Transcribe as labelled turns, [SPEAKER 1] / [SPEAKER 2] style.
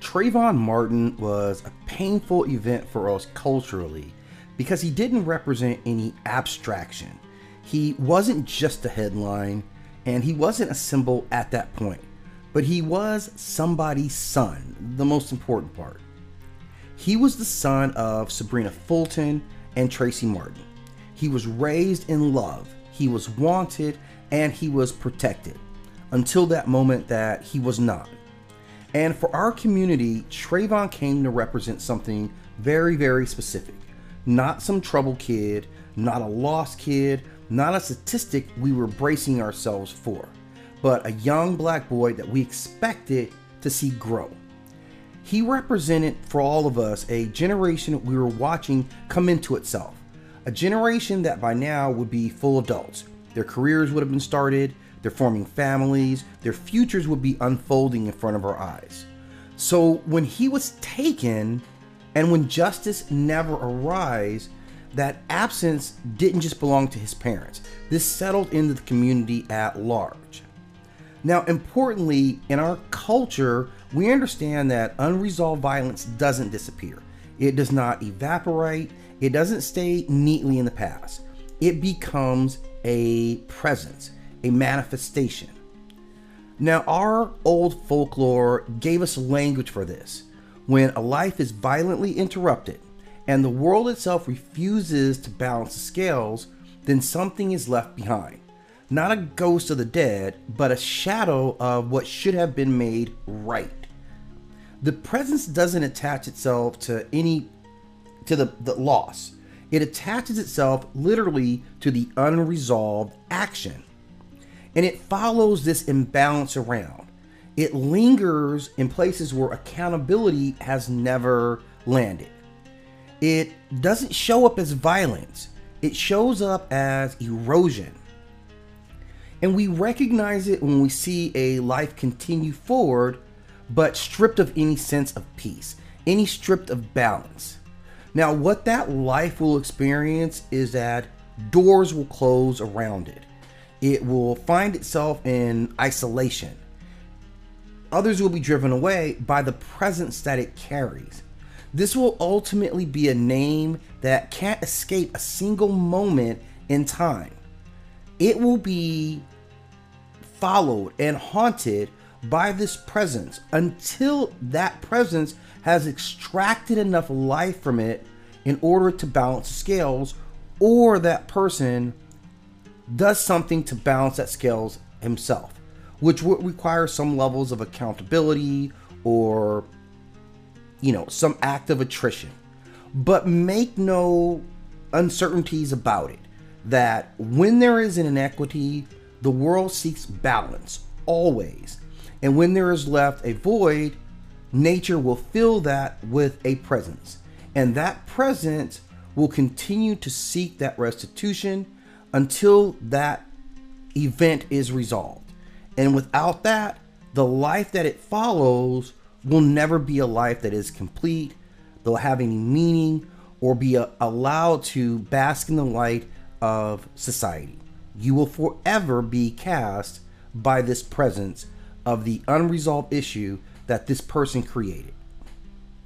[SPEAKER 1] Trayvon Martin was a painful event for us culturally because he didn't represent any abstraction. He wasn't just a headline, and he wasn't a symbol at that point, but he was somebody's son, the most important part. He was the son of Sabrina Fulton and Tracy Martin. He was raised in love, he was wanted, and he was protected, until that moment that he was not. And for our community, Trayvon came to represent something very, very specific. Not some trouble kid, not a lost kid, not a statistic we were bracing ourselves for, but a young black boy that we expected to see grow. He represented for all of us a generation we were watching come into itself, a generation that by now would be full adults. Their careers would have been started, they're forming families, their futures would be unfolding in front of our eyes. So when he was taken, and when justice never arrives, that absence didn't just belong to his parents. This settled into the community at large. Now, importantly, in our culture, we understand that unresolved violence doesn't disappear. It does not evaporate. It doesn't stay neatly in the past. It becomes a presence, a manifestation. Now, our old folklore gave us language for this. When a life is violently interrupted and the world itself refuses to balance the scales, then something is left behind. Not a ghost of the dead, but a shadow of what should have been made right. The presence doesn't attach itself to the loss. It attaches itself literally to the unresolved action. And it follows this imbalance around. It lingers in places where accountability has never landed. It doesn't show up as violence. It shows up as erosion. And we recognize it when we see a life continue forward, but stripped of any sense of peace, any stripped of balance. Now, what that life will experience is that doors will close around it. It will find itself in isolation. Others will be driven away by the presence that it carries. This will ultimately be a name that can't escape a single moment in time. It will be followed and haunted by this presence until that presence has extracted enough life from it in order to balance the scales, or that person does something to balance that scales himself, which would require some levels of accountability or some act of attrition. But make no uncertainties about it, that when there is an inequity, the world seeks balance, always. And when there is left a void, nature will fill that with a presence. And that presence will continue to seek that restitution until that event is resolved. And without that, the life that it follows will never be a life that is complete, they'll have any meaning, or be allowed to bask in the light of society. You will forever be cast by this presence of the unresolved issue that this person created.